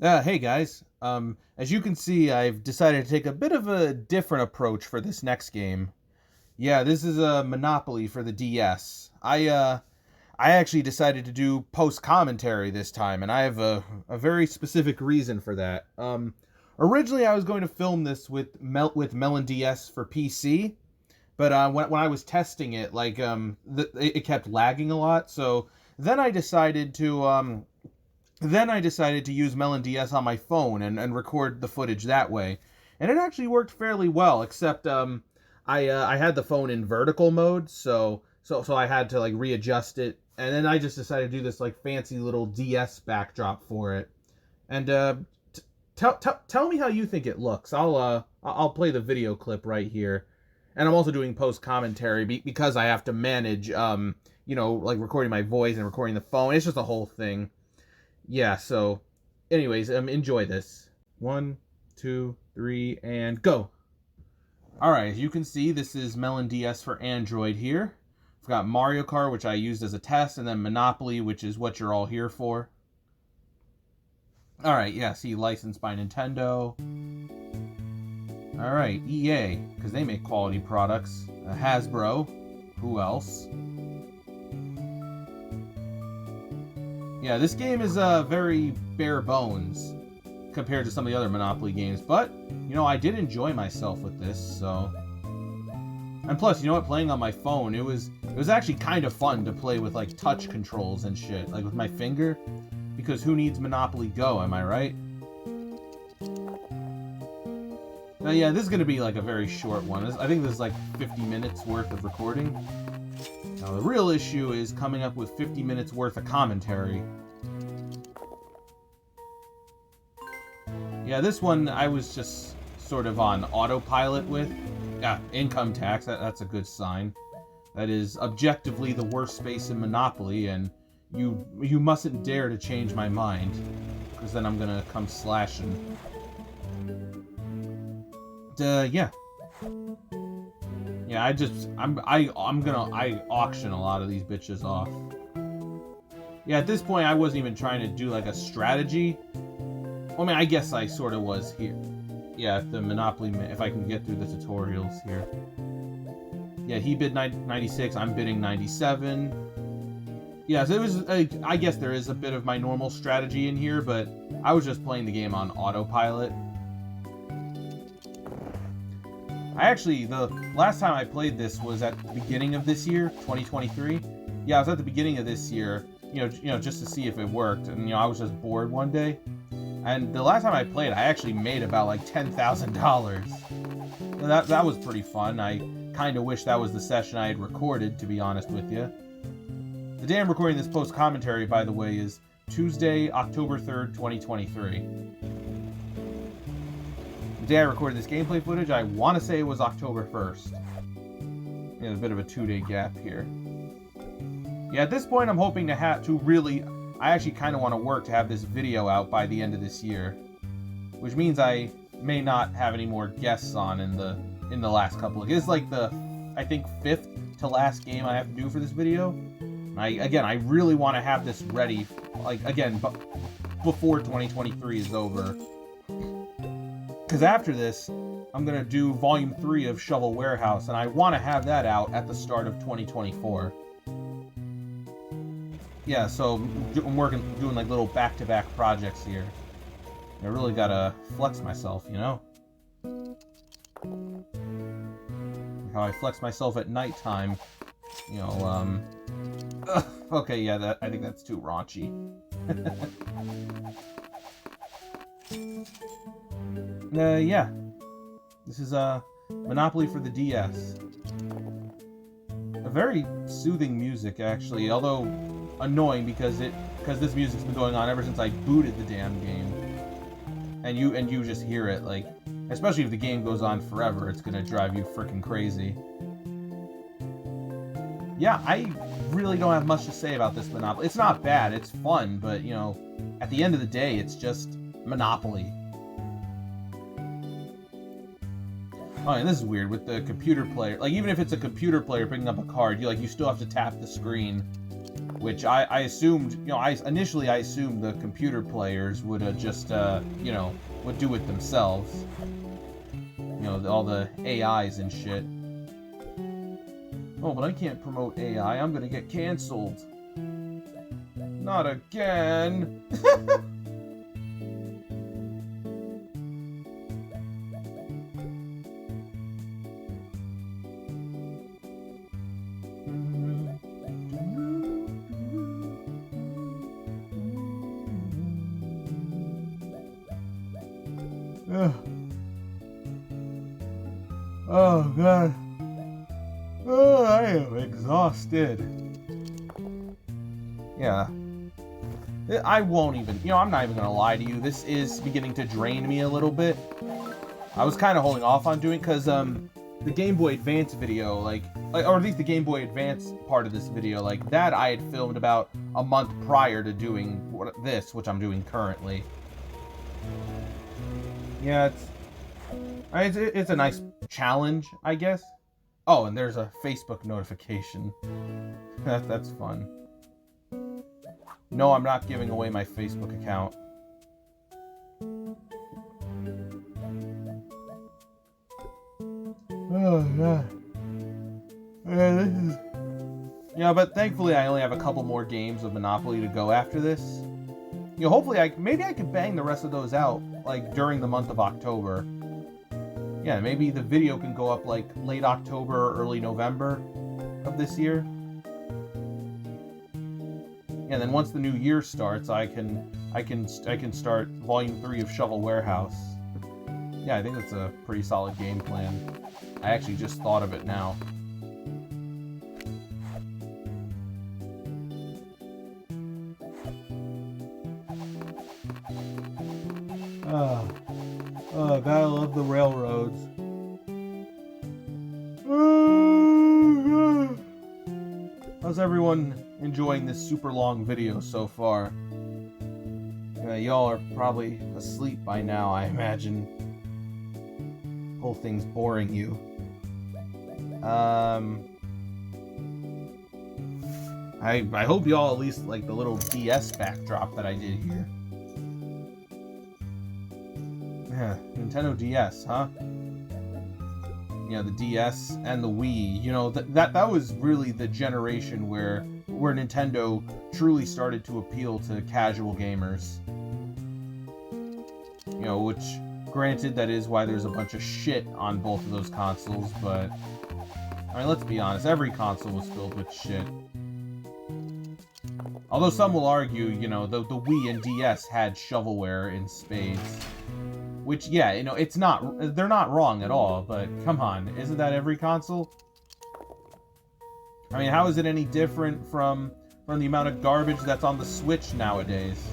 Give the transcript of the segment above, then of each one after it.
Hey guys. As you can see, I've decided to take a bit of a different approach for this next game. Yeah, this is a Monopoly for the DS. I actually decided to do post commentary this time, and I have a very specific reason for that. Originally I was going to film this with Melon DS for PC, but when I was testing it, it kept lagging a lot. So then I decided to use Melon DS on my phone and record the footage that way. And it actually worked fairly well, except I had the phone in vertical mode, so I had to like readjust it, and then I just decided to do this like fancy little DS backdrop for it. And tell me how you think it looks. I'll play the video clip right here, and I'm also doing post commentary because I have to manage like recording my voice and recording the phone. It's just a whole thing. Yeah, so anyways, enjoy this. One, two, three, and go. Alright, as you can see, this is Melon DS for Android here. I've got Mario Kart, which I used as a test, and then Monopoly, which is what you're all here for. Alright, yeah, see, licensed by Nintendo. Alright, EA, because they make quality products. Hasbro, who else? Yeah, this game is very bare bones compared to some of the other Monopoly games, but, I did enjoy myself with this, so... And plus, you know what, playing on my phone, it was actually kind of fun to play with, like, touch controls and shit, like with my finger, because who needs Monopoly Go, am I right? Now, yeah, this is going to be, like, a very short one. I think this is, like, 50 minutes worth of recording. Now, the real issue is coming up with 50 minutes worth of commentary. Yeah, this one I was just sort of on autopilot with. Yeah, income tax, that's a good sign. That is objectively the worst space in Monopoly, and you mustn't dare to change my mind, because then I'm gonna come slashing. Yeah. Yeah, I auction a lot of these bitches off. Yeah, at this point I wasn't even trying to do like a strategy. I mean, I guess I sort of was here. Yeah, if the Monopoly, if I can get through the tutorials here. Yeah, he bid 96, I'm bidding 97. Yeah, so it was, I guess there is a bit of my normal strategy in here, but I was just playing the game on autopilot. The last time I played this was at the beginning of this year, 2023. Yeah, I was at the beginning of this year, just to see if it worked, and, I was just bored one day. And the last time I played, I actually made about like $10,000. That was pretty fun. I kind of wish that was the session I had recorded, to be honest with you. The day I'm recording this post commentary, by the way, is Tuesday, October 3rd, 2023. The day I recorded this gameplay footage, I want to say it was October 1st. There's a bit of a 2-day gap here. Yeah, at this point, I'm hoping I actually kind of want to work to have this video out by the end of this year, which means I may not have any more guests on in the last couple of. It's like the, I think, 5th to last game I have to do for this video. I really want to have this ready, before 2023 is over. Because after this, I'm gonna do Volume 3 of Shovel Warehouse, and I want to have that out at the start of 2024. Yeah, so I'm doing like little back-to-back projects here. I really gotta flex myself, How I flex myself at nighttime. Okay, yeah, I think that's too raunchy. Yeah. This is Monopoly for the DS. A very soothing music, actually, although annoying because this music's been going on ever since I booted the damn game. And you just hear it, like, especially if the game goes on forever, it's gonna drive you freaking crazy. Yeah, I really don't have much to say about this Monopoly. It's not bad, it's fun, but, at the end of the day, it's just Monopoly. Oh, and this is weird with the computer player. Like, even if it's a computer player picking up a card, you still have to tap the screen. which I assumed, you know, initially I assumed the computer players would just, you know, would do it themselves. You know, all the AIs and shit. Oh, but I can't promote AI. I'm gonna get canceled. Not again. Oh, God. Oh, I am exhausted. Yeah. I won't even, you know, I'm not even gonna lie to you. This is beginning to drain me a little bit. I was kind of holding off on doing, because, the Game Boy Advance video, like, or at least the Game Boy Advance part of this video, like, that I had filmed about a month prior to doing this, which I'm doing currently. Yeah, it's a nice challenge, I guess. Oh, and there's a Facebook notification. That's fun. No, I'm not giving away my Facebook account. Oh, God. Yeah, this is... Yeah, but thankfully I only have a couple more games of Monopoly to go after this. You know, hopefully maybe I can bang the rest of those out, like, during the month of October. Yeah, maybe the video can go up, like, late October or early November of this year. Yeah, then once the new year starts, I can start Volume 3 of Shovel Warehouse. Yeah, I think that's a pretty solid game plan. I actually just thought of it now. Oh, gotta love the railroads. How's everyone enjoying this super long video so far? Y'all are probably asleep by now, I imagine. Whole thing's boring you. I hope y'all at least like the little DS backdrop that I did here. Yeah, Nintendo DS, huh? You know, the DS and the Wii. You know, that was really the generation where Nintendo truly started to appeal to casual gamers. You know, which, granted, that is why there's a bunch of shit on both of those consoles, but I mean, let's be honest, every console was filled with shit. Although some will argue, you know, the Wii and DS had shovelware in spades. Which, yeah, you know, they're not wrong at all, but come on, isn't that every console? I mean, how is it any different from the amount of garbage that's on the Switch nowadays?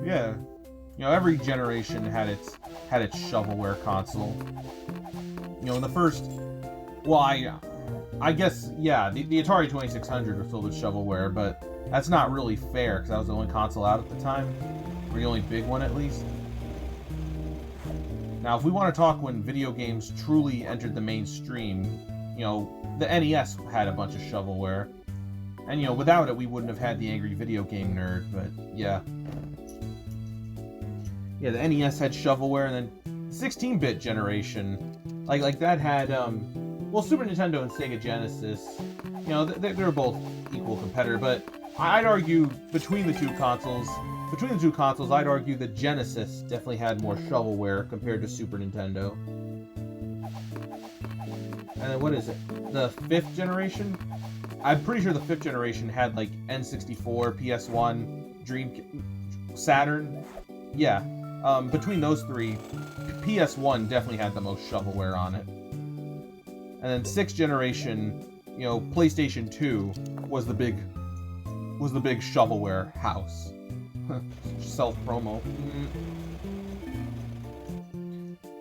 Yeah. You know, every generation had its shovelware console. You know, in the first... Well, I guess, yeah, the Atari 2600 was filled with shovelware, but that's not really fair, because that was the only console out at the time. Or the only big one, at least. Now, if we want to talk when video games truly entered the mainstream, you know, the NES had a bunch of shovelware. And, you know, without it, we wouldn't have had the Angry Video Game Nerd, but, yeah. Yeah, the NES had shovelware, and then the 16-bit generation, like that had, well, Super Nintendo and Sega Genesis, you know, they were both equal competitor, but I'd argue between the two consoles, I'd argue that Genesis definitely had more shovelware compared to Super Nintendo. And then what is it? The 5th generation? I'm pretty sure the 5th generation had like N64, PS1, Saturn. Yeah. Between those three, PS1 definitely had the most shovelware on it. And then 6th generation, you know, PlayStation 2 was the big shovelware house. Self-promo.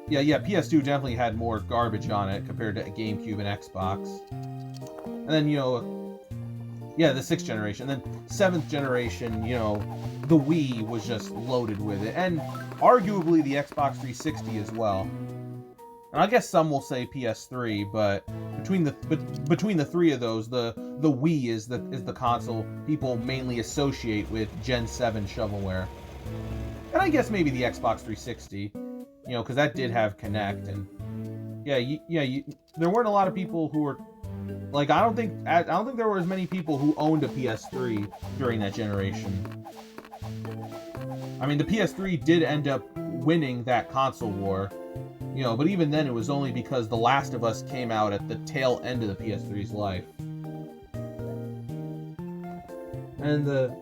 Yeah, PS2 definitely had more garbage on it compared to GameCube and Xbox. And then, you know, yeah, the 6th generation. And then 7th generation, you know, the Wii was just loaded with it. And arguably the Xbox 360 as well. And I guess some will say PS3, but between the three of those, the Wii is the console people mainly associate with Gen 7 shovelware. And I guess maybe the Xbox 360, because that did have Kinect, and there weren't a lot of people who were like, I don't think there were as many people who owned a PS3 during that generation. I mean, the PS3 did end up winning that console war. But even then it was only because The Last of Us came out at the tail end of the PS3's life. And the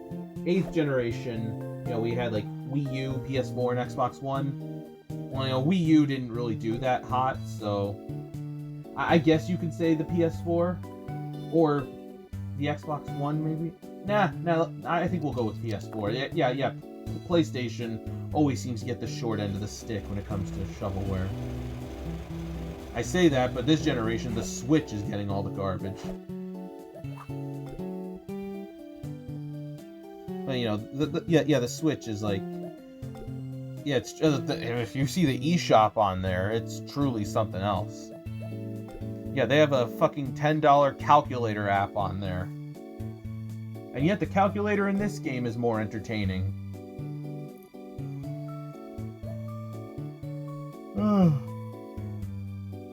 8th generation, we had like Wii U, PS4, and Xbox One. Well, Wii U didn't really do that hot, so I guess you could say the PS4 or the Xbox One, maybe. Nah, I think we'll go with PS4. Yeah. PlayStation always seems to get the short end of the stick when it comes to shovelware. I say that, but this generation, the Switch is getting all the garbage. But, the Switch is like, it's if you see the eShop on there, it's truly something else. Yeah, they have a fucking $10 calculator app on there. And yet the calculator in this game is more entertaining.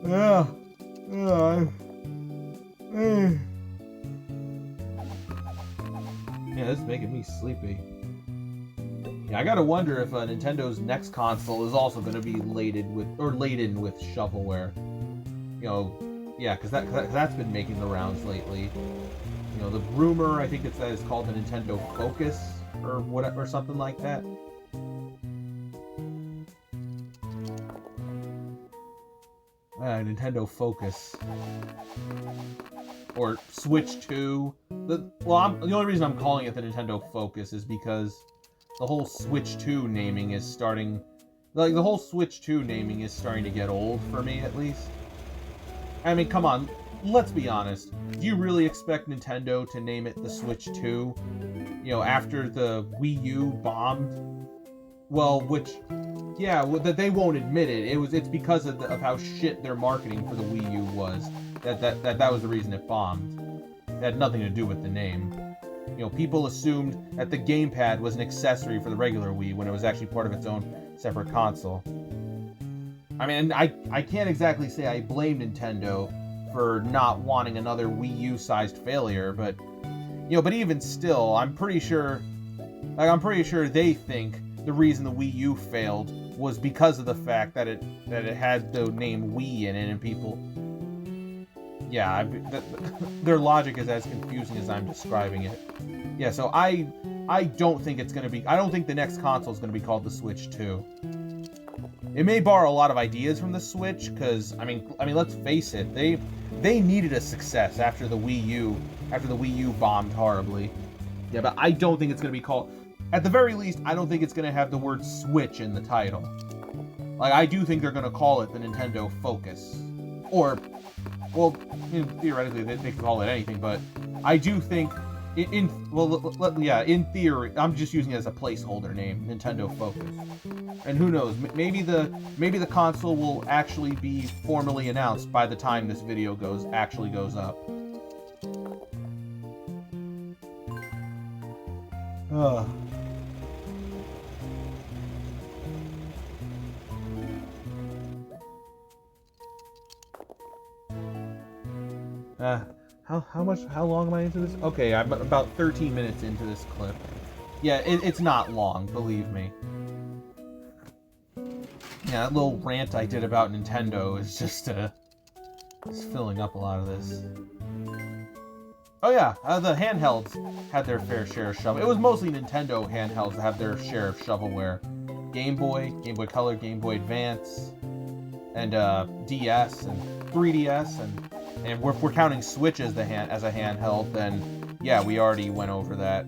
Yeah, this is making me sleepy. Yeah, I gotta wonder if Nintendo's next console is also gonna be laden with shovelware. Because that's been making the rounds lately. The rumor, I think it's called the Nintendo Focus or whatever, or something like that. Nintendo Focus. Or Switch 2. The only reason I'm calling it the Nintendo Focus is because the whole Switch 2 naming is starting... the whole Switch 2 naming is starting to get old, for me at least. I mean, come on, let's be honest. Do you really expect Nintendo to name it the Switch 2? After the Wii U bombed? Well, that they won't admit it. It's because of how shit their marketing for the Wii U was. That was the reason it bombed. It had nothing to do with the name. People assumed that the gamepad was an accessory for the regular Wii when it was actually part of its own separate console. I mean, I can't exactly say I blame Nintendo for not wanting another Wii U-sized failure, but even still, I'm pretty sure they think the reason the Wii U failed was because of the fact that it had the name Wii in it, and people... Yeah, their logic is as confusing as I'm describing it. Yeah, so I don't think it's gonna be... I don't think the next console is gonna be called the Switch 2. It may borrow a lot of ideas from the Switch, because I mean, let's face it, they needed a success after the Wii U bombed horribly. Yeah, but I don't think it's gonna be called... At the very least, I don't think it's going to have the word Switch in the title. I do think they're going to call it the Nintendo Focus. Or, well, theoretically, they could call it anything, but I do think, in theory, I'm just using it as a placeholder name, Nintendo Focus. And who knows, maybe the console will actually be formally announced by the time this video actually goes up. How long am I into this? Okay, I'm about 13 minutes into this clip. Yeah, it's not long, believe me. Yeah, that little rant I did about Nintendo is just filling up a lot of this. Oh yeah, the handhelds had their fair share of shovel. It was mostly Nintendo handhelds that have their share of shovelware. Game Boy, Game Boy Color, Game Boy Advance, and DS and 3DS, and if we're counting Switch as a handheld, then yeah, we already went over that.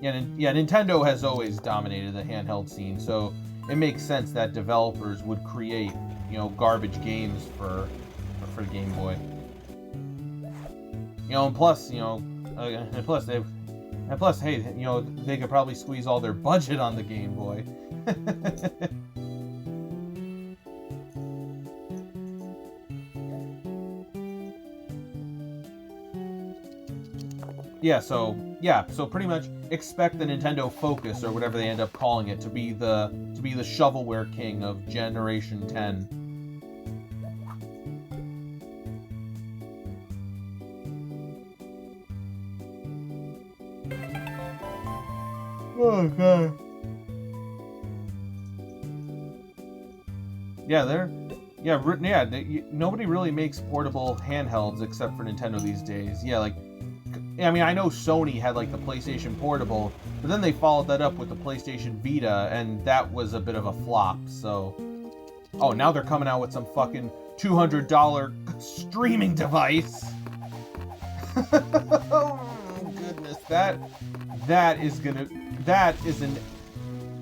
Yeah, Nintendo has always dominated the handheld scene, so it makes sense that developers would create, garbage games for Game Boy. And plus, And plus, hey, you know, they could probably squeeze all their budget on the Game Boy. So pretty much expect the Nintendo Focus or whatever they end up calling it to be the shovelware king of Generation 10. Oh god. Nobody really makes portable handhelds except for Nintendo these days. Yeah, like, I mean, I know Sony had like the PlayStation Portable, but then they followed that up with the PlayStation Vita, and that was a bit of a flop. So, oh, now they're coming out with some fucking $200 streaming device. Oh goodness,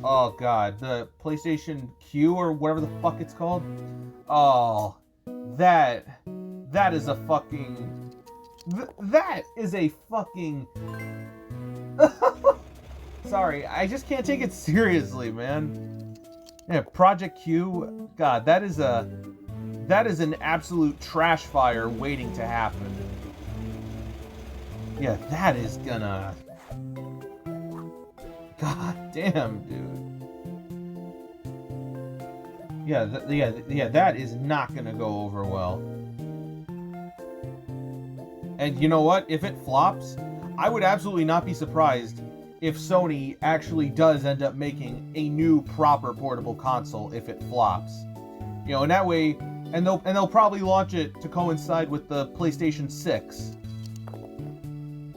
oh god, the PlayStation Q or whatever the fuck it's called. Oh, that is a fucking, that is a fucking. Sorry, I just can't take it seriously, man. Yeah, Project Q, god, that is an absolute trash fire waiting to happen. Yeah, that is gonna. God damn, dude. Yeah, that is not gonna go over well. And you know what? If it flops, I would absolutely not be surprised if Sony actually does end up making a new proper portable console if it flops. You know, and that way, and they'll probably launch it to coincide with the PlayStation 6.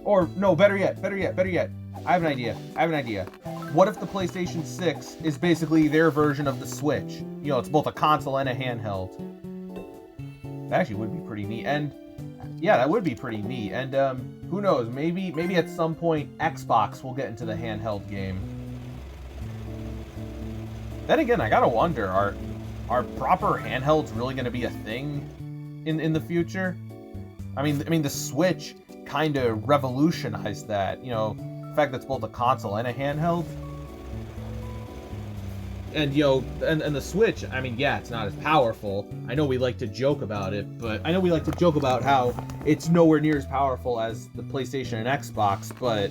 Or no, better yet. I have an idea. What if the PlayStation 6 is basically their version of the Switch? You know, it's both a console and a handheld. That actually would be pretty neat. And yeah, that would be pretty neat. And who knows? Maybe at some point Xbox will get into the handheld game. Then again, I gotta wonder: are proper handhelds really going to be a thing in the future? I mean, the Switch kind of revolutionized that. You know, the fact that it's both a console and a handheld. And, you know, and the Switch, I mean, yeah, it's not as powerful. I know we like to joke about it, but I know we like to joke about how it's nowhere near as powerful as the PlayStation and Xbox, but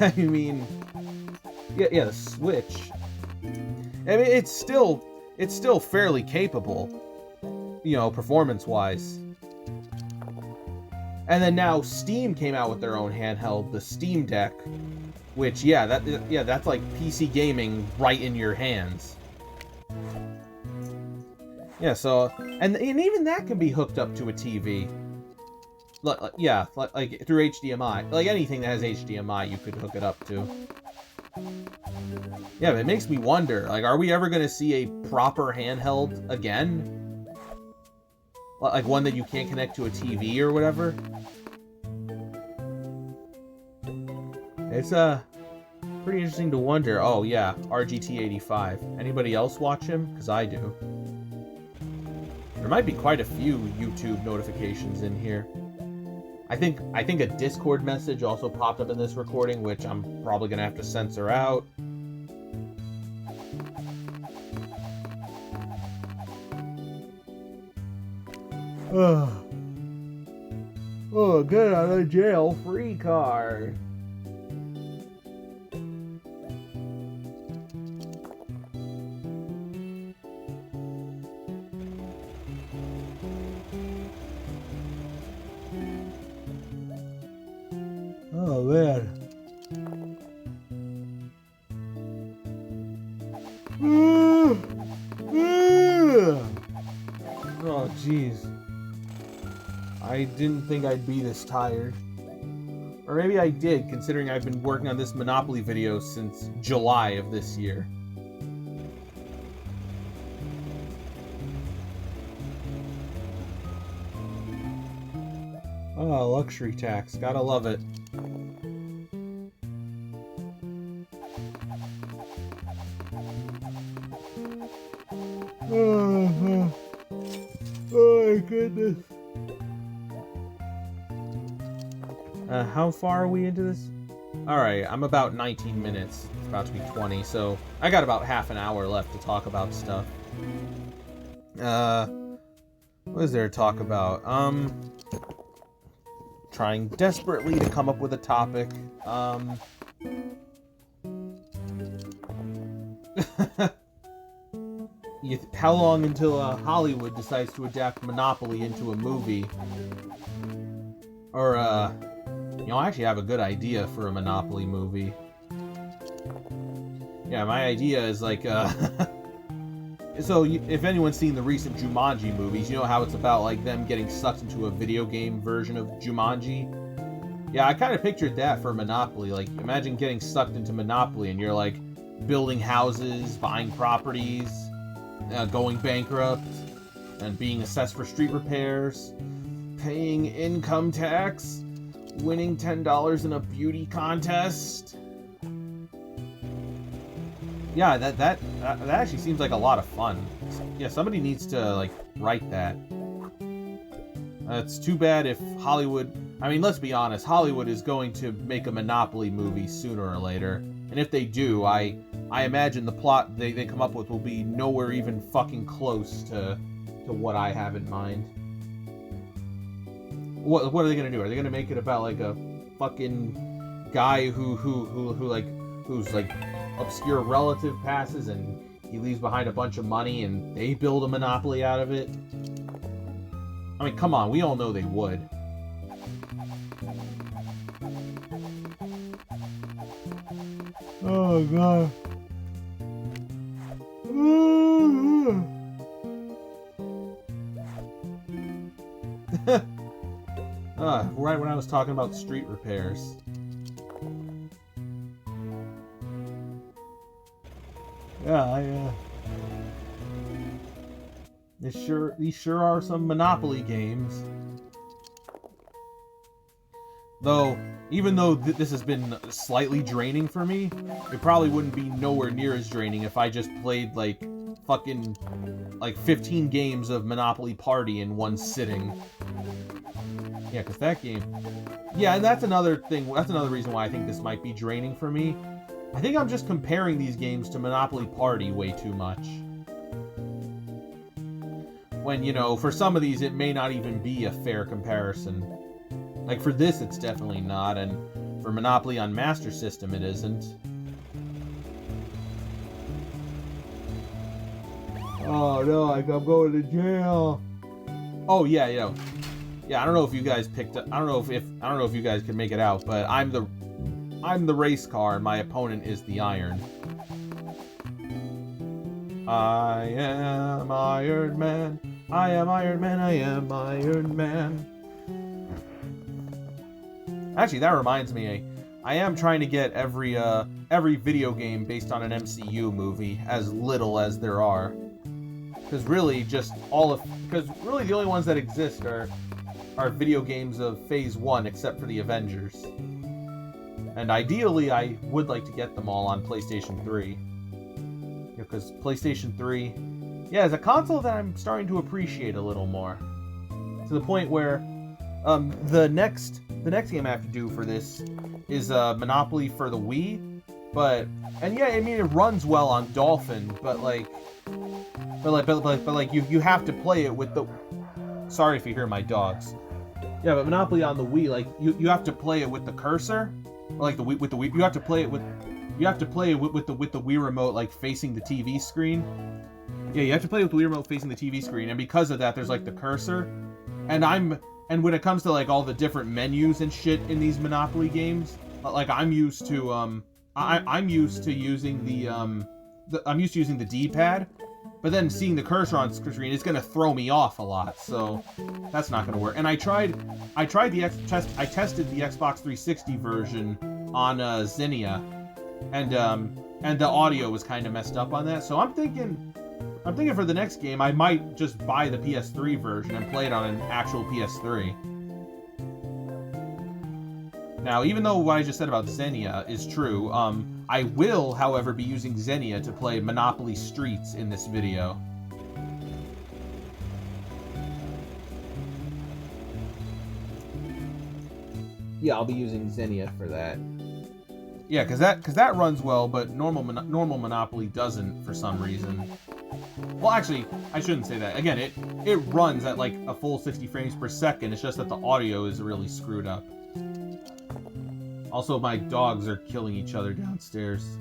I mean, yeah, the Switch, I mean, it's still fairly capable, you know, performance-wise. And then now Steam came out with their own handheld, the Steam Deck, which, that's like PC gaming right in your hands. Yeah, so, and even that can be hooked up to a TV. Like through HDMI. Like anything that has HDMI, you could hook it up to. Yeah, but it makes me wonder, like, are we ever going to see a proper handheld again? Like one that you can't connect to a TV or whatever? It's pretty interesting to wonder. Oh yeah, RGT85. Anybody else watch him? Because I do. There might be quite a few YouTube notifications in here. I think a Discord message also popped up in this recording, which I'm probably gonna have to censor out. Oh, get out of jail free card. Oh man. Oh jeez. I didn't think I'd be this tired. Or maybe I did, considering I've been working on this Monopoly video since July of this year. Oh, luxury tax. Gotta love it. Oh my goodness. How far are we into this? Alright, I'm about 19 minutes. It's about to be 20, so I got about half an hour left to talk about stuff. What is there to talk about? Trying desperately to come up with a topic. How long until Hollywood decides to adapt Monopoly into a movie? Or, you know, I actually have a good idea for a Monopoly movie. Yeah, my idea is like, so if anyone's seen the recent Jumanji movies, you know how it's about like them getting sucked into a video game version of Jumanji? Yeah, I kind of pictured that for Monopoly. Like, imagine getting sucked into Monopoly and you're like building houses, buying properties, going bankrupt, and being assessed for street repairs, paying income tax, winning $10 in a beauty contest. Yeah, that actually seems like a lot of fun. Yeah, somebody needs to like write that. It's too bad if Hollywood. I mean, let's be honest. Hollywood is going to make a Monopoly movie sooner or later, and if they do, I imagine the plot they come up with will be nowhere even fucking close to what I have in mind. What are they gonna do? Are they gonna make it about like a fucking guy who's like obscure relative passes and he leaves behind a bunch of money and they build a monopoly out of it? I mean, come on, we all know they would. Oh god. Right when I was talking about street repairs. Yeah, these sure are some Monopoly games. Though, even though this has been slightly draining for me, it probably wouldn't be nowhere near as draining if I just played like fucking like 15 games of Monopoly Party in one sitting. Yeah, because that game... Yeah, and that's another thing, that's another reason why I think this might be draining for me. I think I'm just comparing these games to Monopoly Party way too much. When, you know, for some of these it may not even be a fair comparison. Like for this it's definitely not, and for Monopoly on Master System it isn't. Oh no, like I'm going to jail. Oh yeah, you know. Yeah, I don't know if you guys picked up. I don't know if you guys can make it out, but I'm the race car and my opponent is the iron. I am Iron Man. I am Iron Man. I am Iron Man. Actually, that reminds me, I am trying to get every video game based on an MCU movie, as little as there are. Because really, really the only ones that exist are video games of Phase 1, except for the Avengers. And ideally, I would like to get them all on PlayStation 3. Because PlayStation 3, yeah, is a console that I'm starting to appreciate a little more. To the point where, the next game I have to do for this is Monopoly for the Wii. And yeah, I mean, it runs well on Dolphin, but you have to play it with the... Sorry if you hear my dogs. Yeah, but Monopoly on the Wii, like, you have to play it with the cursor, or like with the Wii. You have to play it with the Wii remote, like facing the TV screen. Yeah, you have to play with the Wii remote facing the TV screen, and because of that, there's like the cursor. And when it comes to like all the different menus and shit in these Monopoly games, like I'm used to using the D-pad. But then seeing the cursor on screen is gonna throw me off a lot, so that's not gonna work. And I tested the Xbox 360 version on Xenia, and the audio was kind of messed up on that. So I'm thinking for the next game I might just buy the PS3 version and play it on an actual PS3. Now, even though what I just said about Xenia is true, I will, however, be using Xenia to play Monopoly Streets in this video. Yeah, I'll be using Xenia for that. Yeah, because that runs well, but normal Monopoly doesn't for some reason. Well, actually, I shouldn't say that. Again, it runs at like a full 60 frames per second. It's just that the audio is really screwed up. Also, my dogs are killing each other downstairs.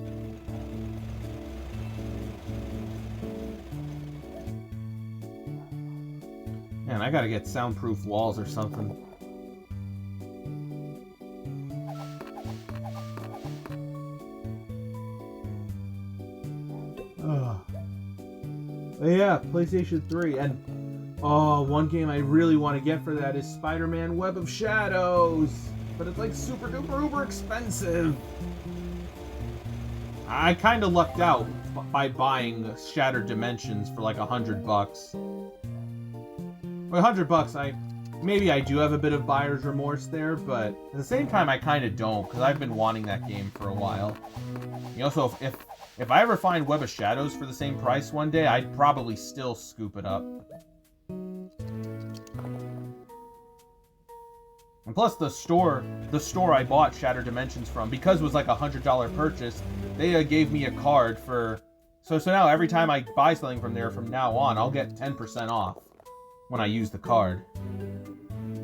Man, I gotta get soundproof walls or something. Yeah, PlayStation 3. And, oh, one game I really want to get for that is Spider-Man Web of Shadows. But it's like super duper uber expensive. I kind of lucked out by buying Shattered Dimensions for like $100. For $100, maybe I do have a bit of buyer's remorse there, but at the same time I kind of don't, because I've been wanting that game for a while. You know, so if I ever find Web of Shadows for the same price one day, I'd probably still scoop it up. And plus the store I bought Shattered Dimensions from, because it was like a $100 purchase, they gave me a card for... So now every time I buy something from there from now on, I'll get 10% off when I use the card.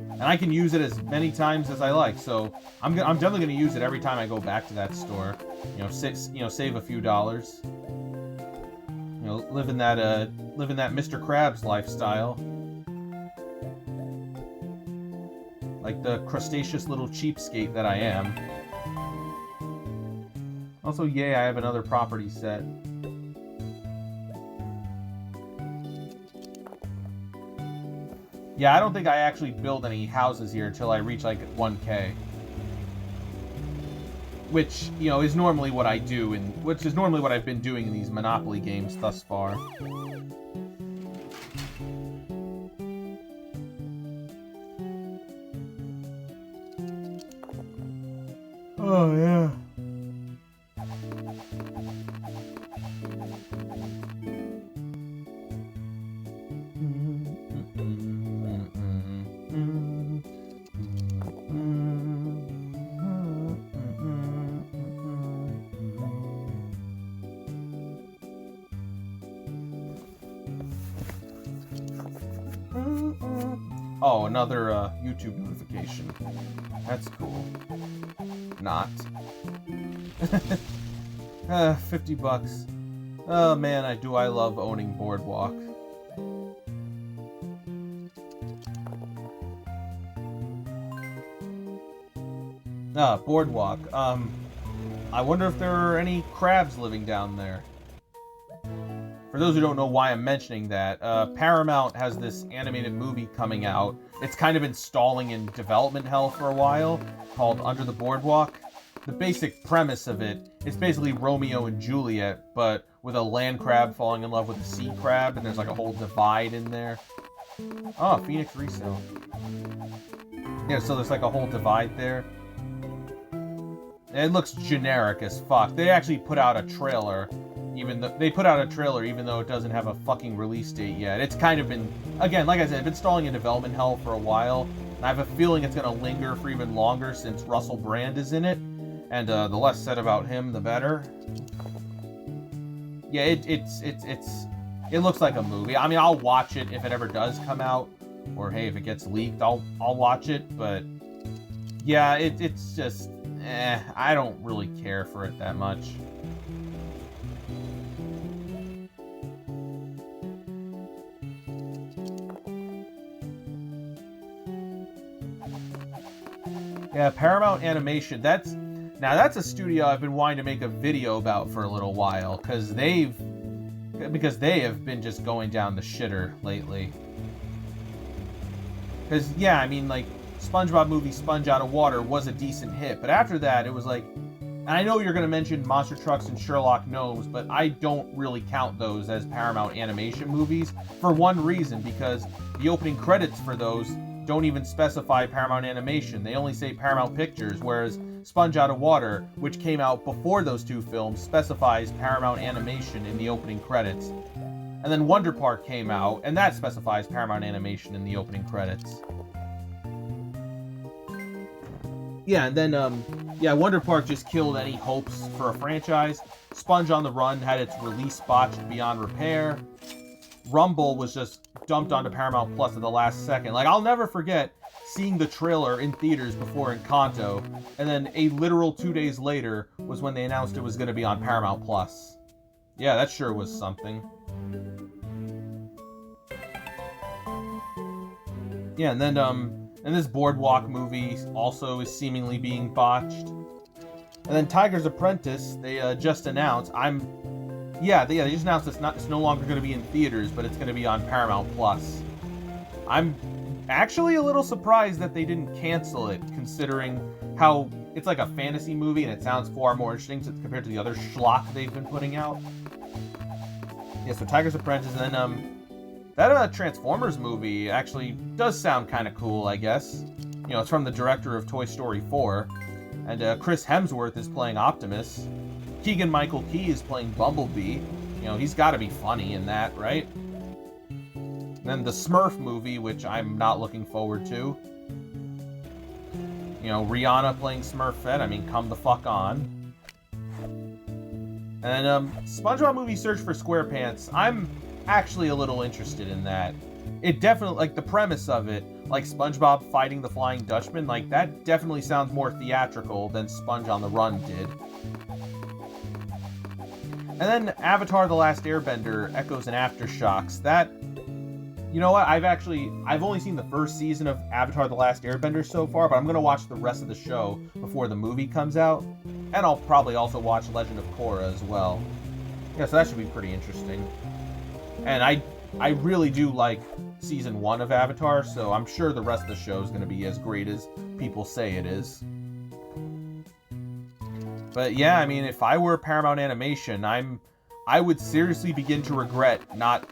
And I can use it as many times as I like, so I'm definitely going to use it every time I go back to that store. Save a few dollars. Living that Mr. Krabs lifestyle. Like the crustaceous little cheapskate that I am. Also, yay, I have another property set. Yeah, I don't think I actually build any houses here until I reach like 1K. Which, is normally what I do, which is normally what I've been doing in these Monopoly games thus far. Oh, yeah. Oh, another YouTube notification. That's cool. Not. $50. Oh man, I love owning Boardwalk. Boardwalk. I wonder if there are any crabs living down there. For those who don't know why I'm mentioning that, Paramount has this animated movie coming out. It's kind of been stalling in development hell for a while, called Under the Boardwalk. The basic premise of it, it's basically Romeo and Juliet, but with a land crab falling in love with a sea crab, and there's like a whole divide in there. Oh, Phoenix resale. Yeah, so there's like a whole divide there. It looks generic as fuck. They actually put out a trailer, even though it doesn't have a fucking release date yet. It's kind of been, again, like I said, it's been stalling in development hell for a while, and I have a feeling it's gonna linger for even longer since Russell Brand is in it, and the less said about him, the better. Yeah, it looks like a movie. I mean, I'll watch it if it ever does come out, or hey, if it gets leaked, I'll watch it. But yeah, it's just, I don't really care for it that much. Yeah, Paramount Animation. That's a studio I've been wanting to make a video about for a little while, because they have been just going down the shitter lately. Because yeah, I mean, like, SpongeBob movie Sponge Out of Water was a decent hit, but after that it was like, and I know you're going to mention Monster Trucks and Sherlock Gnomes, but I don't really count those as Paramount Animation movies for one reason, because the opening credits for those don't even specify Paramount Animation. They only say Paramount Pictures, whereas Sponge Out of Water, which came out before those two films, specifies Paramount Animation in the opening credits. And then Wonder Park came out, and that specifies Paramount Animation in the opening credits. Yeah, and then yeah, Wonder Park just killed any hopes for a franchise. Sponge on the Run had its release botched beyond repair. Rumble was just dumped onto Paramount Plus at the last second. Like, I'll never forget seeing the trailer in theaters before Encanto, and then a literal 2 days later was when they announced it was going to be on Paramount Plus. Yeah, that sure was something. Yeah, and then and this Boardwalk movie also is seemingly being botched. And then Tiger's Apprentice, they just announced. They just announced it's no longer going to be in theaters, but it's going to be on Paramount Plus. I'm actually a little surprised that they didn't cancel it, considering how it's like a fantasy movie and it sounds far more interesting compared to the other schlock they've been putting out. Yeah, so Tiger's Apprentice, and then that Transformers movie actually does sound kind of cool, I guess. You know, it's from the director of Toy Story 4, and Chris Hemsworth is playing Optimus. Keegan-Michael Key is playing Bumblebee. You know, he's got to be funny in that, right? And then the Smurf movie, which I'm not looking forward to. You know, Rihanna playing Smurfette. I mean, come the fuck on. And then SpongeBob movie Search for SquarePants. I'm actually a little interested in that. It definitely, like, the premise of it, like SpongeBob fighting the Flying Dutchman, like, that definitely sounds more theatrical than Sponge on the Run did. And then Avatar: The Last Airbender, Echoes and Aftershocks. That, you know what, I've only seen the first season of Avatar: The Last Airbender so far, but I'm gonna watch the rest of the show before the movie comes out. And I'll probably also watch Legend of Korra as well. Yeah, so that should be pretty interesting. And I really do like season 1 of Avatar, so I'm sure the rest of the show is going to be as great as people say it is. But yeah, I mean, if I were Paramount Animation, I would seriously begin to regret not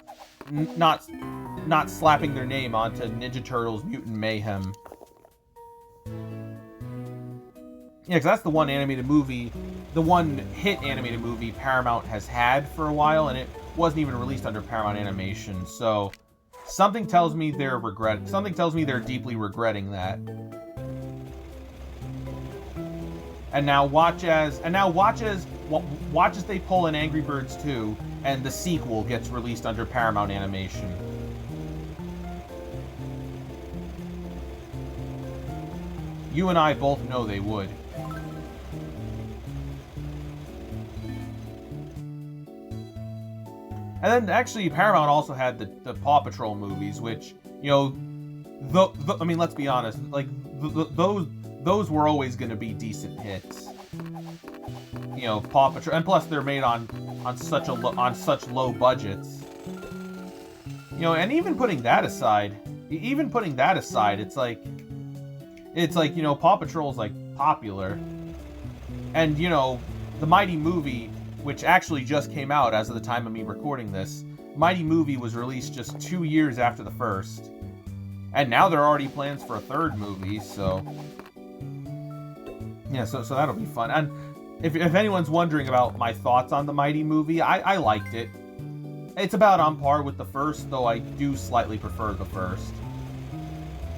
slapping their name onto Ninja Turtles Mutant Mayhem. Yeah, because that's the one animated movie, the one hit animated movie Paramount has had for a while, and it wasn't even released under Paramount Animation, so something tells me they're deeply regretting that. And now watch as they pull in Angry Birds 2 and the sequel gets released under Paramount Animation. You and I both know they would. And then, actually, Paramount also had the Paw Patrol movies, which, you know, I mean, let's be honest, like, those were always going to be decent hits. You know, Paw Patrol, and plus they're made on such low budgets. You know, and even putting that aside, it's like, you know, Paw Patrol's like popular, and you know, the Mighty movie, which actually just came out as of the time of me recording this, Mighty movie was released just 2 years after the first. And now there are already plans for a third movie, so... yeah, so that'll be fun. And if anyone's wondering about my thoughts on the Mighty movie, I liked it. It's about on par with the first, though I do slightly prefer the first.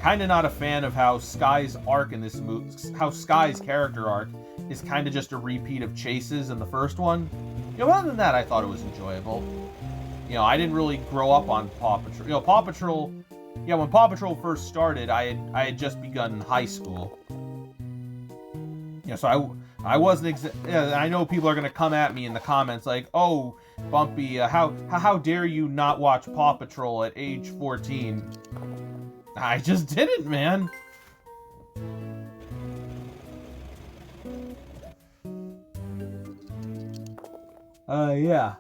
Kinda not a fan of how Sky's arc in this movie, how Sky's character arc is kind of just a repeat of Chase's in the first one. You know, other than that, I thought it was enjoyable. You know, I didn't really grow up on Paw Patrol. You know, Paw Patrol... yeah, when Paw Patrol first started, I had just begun high school. You know, so I wasn't... I know people are going to come at me in the comments like, oh, Bumpy, how dare you not watch Paw Patrol at age 14? I just didn't, man. Yeah.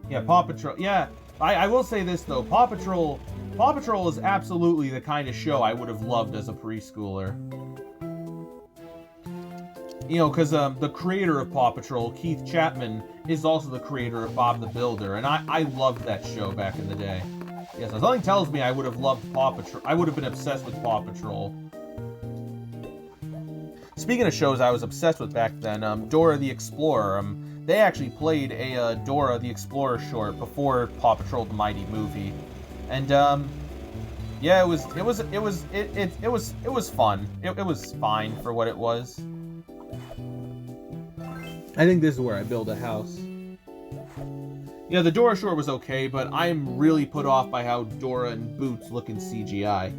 Yeah, Paw Patrol. Yeah, I will say this, though. Paw Patrol is absolutely the kind of show I would have loved as a preschooler. You know, because the creator of Paw Patrol, Keith Chapman, is also the creator of Bob the Builder, and I loved that show back in the day. Yes, so something tells me I would have loved Paw Patrol. I would have been obsessed with Paw Patrol. Speaking of shows I was obsessed with back then, Dora the Explorer. They actually played a Dora the Explorer short before Paw Patrol the Mighty movie. And, Yeah, it was fun. It was fine for what it was. I think this is where I build a house. Yeah, the Dora short was okay, but I'm really put off by how Dora and Boots look in CGI.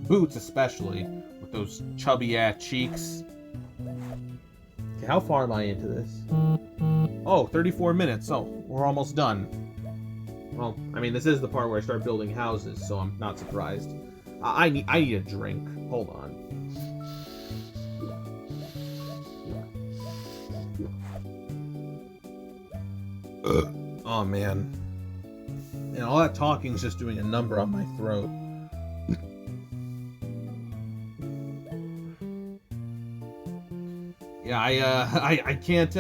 Boots especially, with those chubby-ass cheeks. Okay, how far am I into this? Oh, 34 minutes. Oh, we're almost done. Well, I mean, this is the part where I start building houses, so I'm not surprised. I need a drink. Hold on. Oh, man. And all that talking is just doing a number on my throat. Yeah, I can't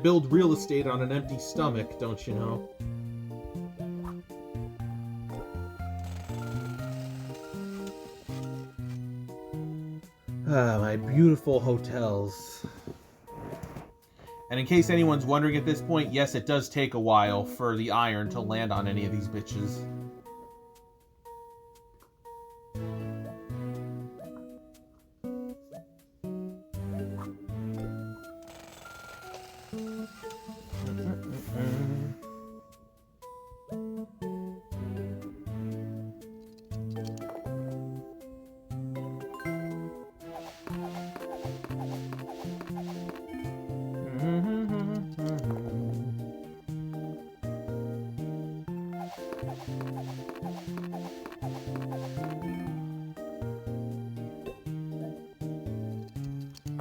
build real estate on an empty stomach, don't you know? Ah, my beautiful hotels. And in case anyone's wondering at this point, yes, it does take a while for the iron to land on any of these bitches.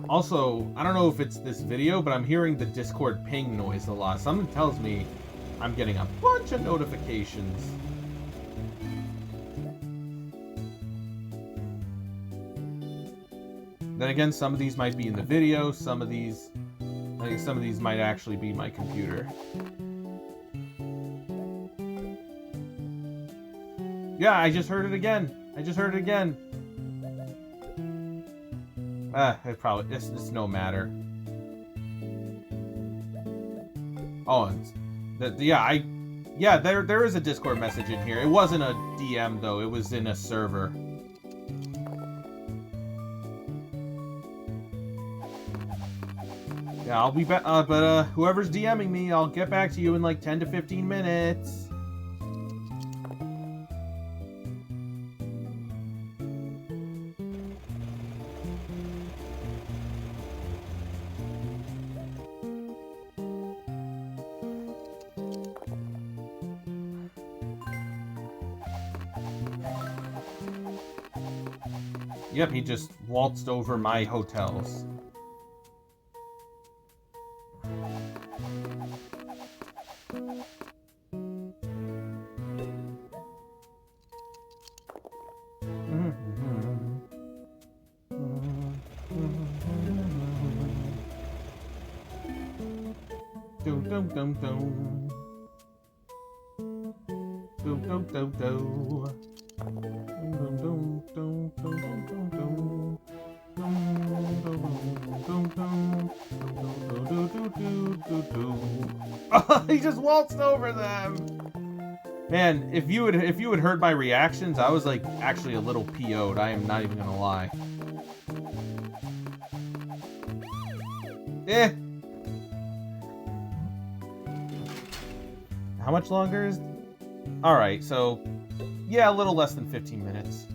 Also, I don't know if it's this video, but I'm hearing the Discord ping noise a lot. Something tells me I'm getting a bunch of notifications. Then again, some of these might be in the video, some of these might actually be my computer. Yeah, I just heard it again. It's no matter. Oh, there is a Discord message in here. It wasn't a DM though. It was in a server. Yeah, I'll be back. But whoever's DMing me, I'll get back to you in like 10 to 15 minutes. Yep, he just waltzed over my hotels. He just waltzed over them. Man, if you had heard my reactions, I was like actually a little PO'd. I am not even gonna lie. How much longer is? All right, so yeah, a little less than 15 minutes.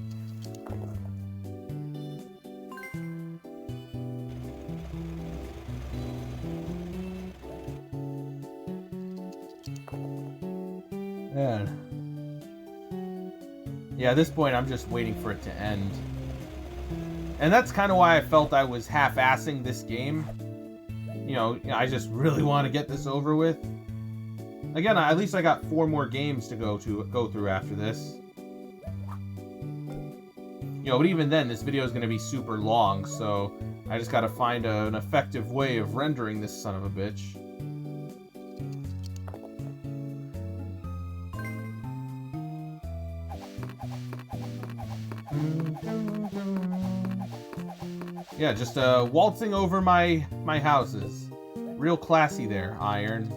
Man. Yeah, at this point, I'm just waiting for it to end. And that's kind of why I felt I was half-assing this game. You know, I just really want to get this over with. Again, at least I got 4 more games to go through after this. You know, but even then, this video is going to be super long, so I just got to find an effective way of rendering this son of a bitch. Yeah, just waltzing over my houses. Real classy there, Iron.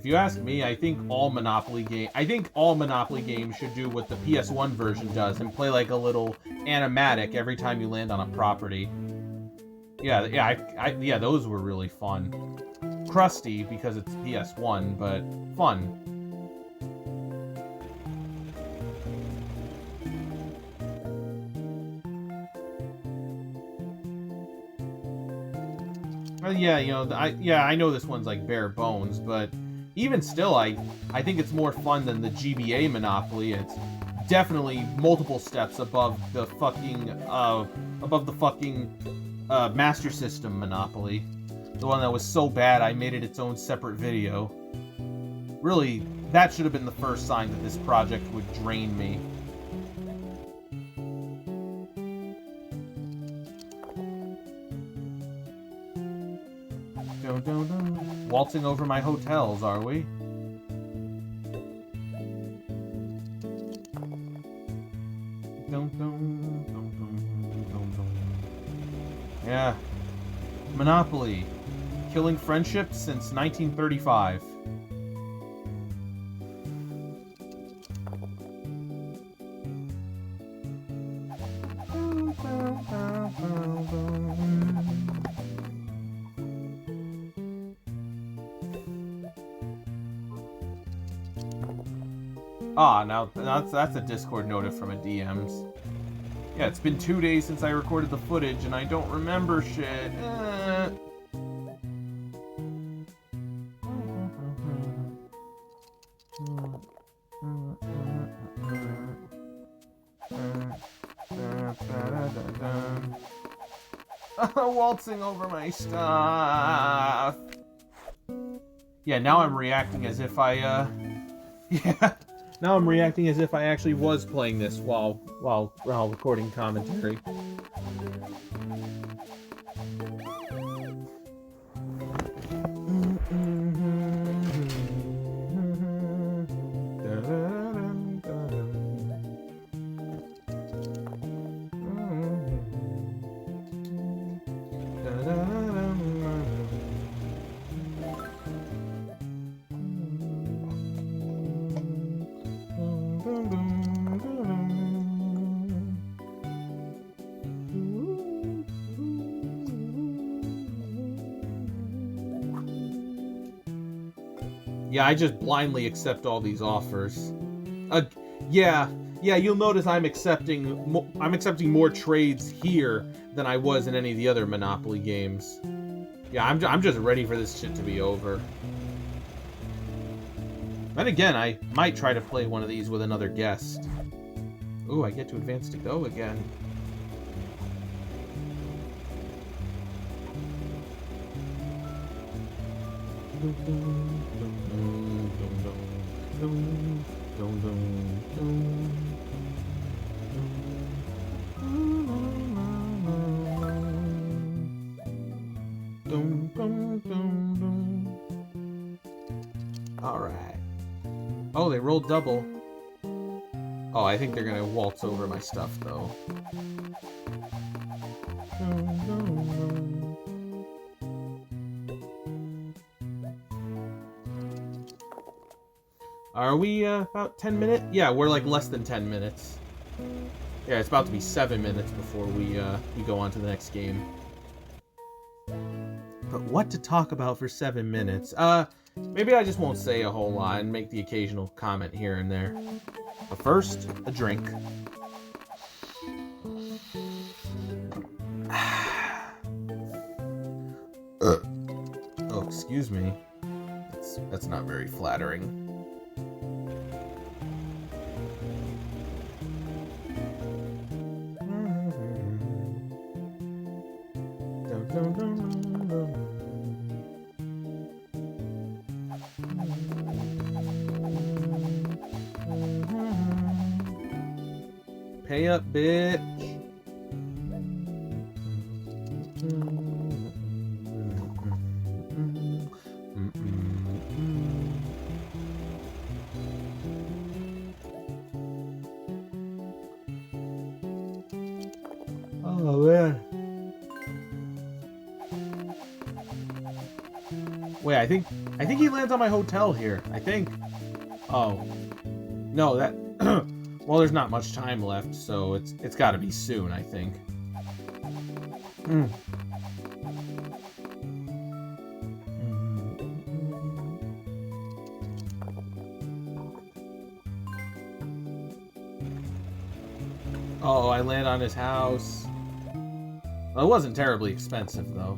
you ask me, I think all Monopoly games should do what the PS1 version does and play like a little animatic every time you land on a property. Yeah, those were really fun. Crusty because it's PS1, but fun. Yeah, you know, I know this one's like bare bones, but even still, I think it's more fun than the GBA Monopoly. It's definitely multiple steps above the fucking Master System Monopoly, the one that was so bad I made it its own separate video. Really, that should have been the first sign that this project would drain me. Waltzing over my hotels, are we? Yeah. Monopoly. Killing friendships since 1935. Ah, now that's a Discord notif from a DMs. Yeah, it's been 2 days since I recorded the footage, and I don't remember shit. Waltzing over my stuff. Yeah, now I'm reacting as if I, yeah. Now I'm reacting as if I actually was playing this while recording commentary. Yeah, I just blindly accept all these offers. Yeah, you'll notice I'm accepting more trades here than I was in any of the other Monopoly games. Yeah, I'm just ready for this shit to be over. Then again, I might try to play one of these with another guest. Ooh, I get to advance to go again. Alright. Oh, they rolled double. Oh, I think they're gonna waltz over my stuff, though. Are we about 10 minutes? Yeah, we're like less than 10 minutes. Yeah, it's about to be 7 minutes before we go on to the next game. But what to talk about for 7 minutes? Maybe I just won't say a whole lot and make the occasional comment here and there. But first, a drink. Oh, excuse me. That's not very flattering. Pay up, bitch. Oh, man. Wait, I think I think he lands on my hotel here. I think. Oh. No, that... well, there's not much time left, so it's got to be soon, I think. Oh, I land on his house. Well, it wasn't terribly expensive, though.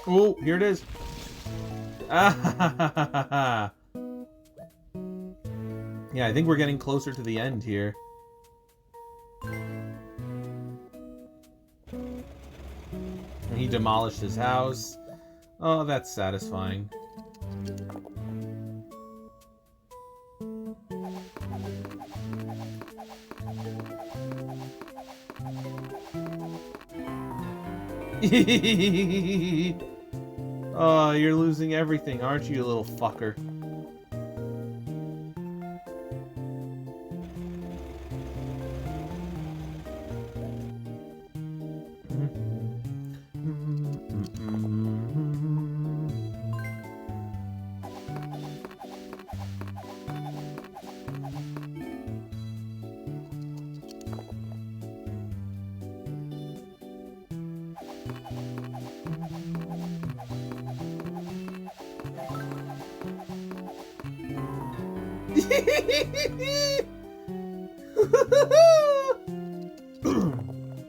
Oh, here it is. Ah, yeah, I think we're getting closer to the end here. And he demolished his house. Oh, that's satisfying. Oh, you're losing everything, aren't you, little fucker?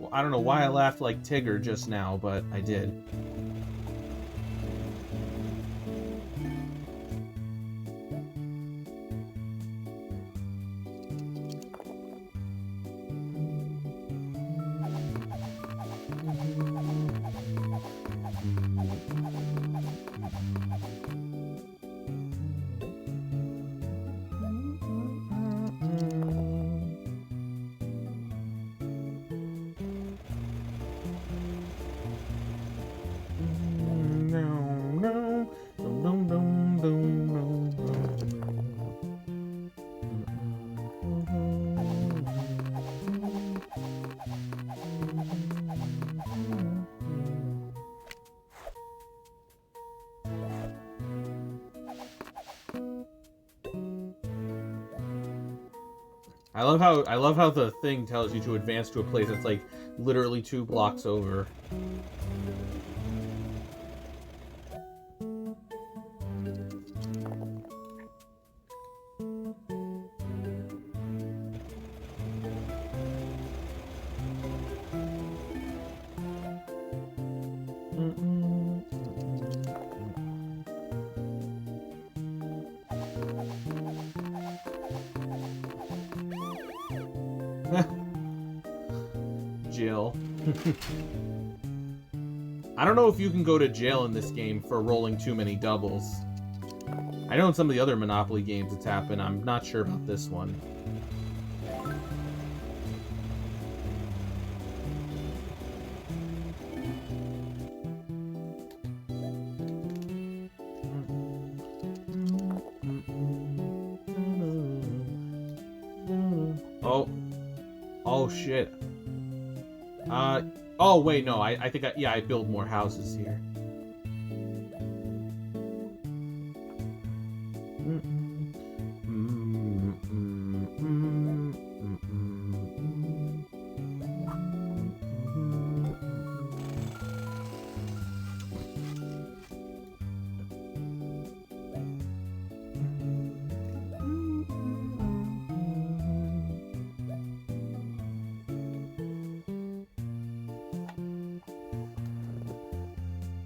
Well, I don't know why I laughed like Tigger just now, but I did. I love how the thing tells you to advance to a place that's like literally 2 blocks over. Jail. I don't know if you can go to jail in this game for rolling too many doubles. I know in some of the other Monopoly games it's happened. I'm not sure about this one. Oh shit. Oh wait, no, I think I build more houses here.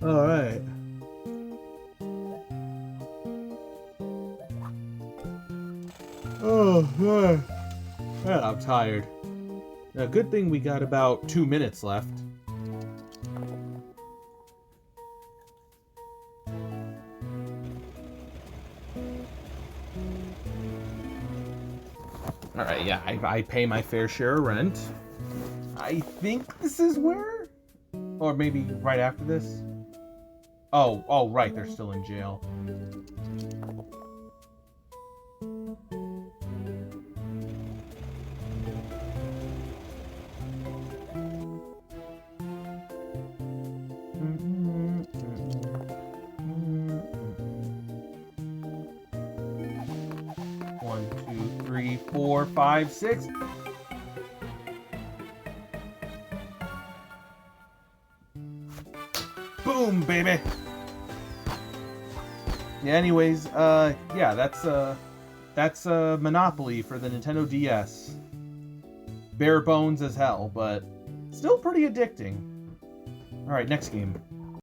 All right. Oh, man. Man, I'm tired. Now, good thing we got about 2 minutes left. All right, yeah, I pay my fair share of rent. I think this is where... Or maybe right after this? Oh, right, they're still in jail. One, two, three, 4, 5, 6. Boom, baby. Yeah, anyways, yeah, that's Monopoly for the Nintendo DS. Bare bones as hell, but still pretty addicting. Alright, next game.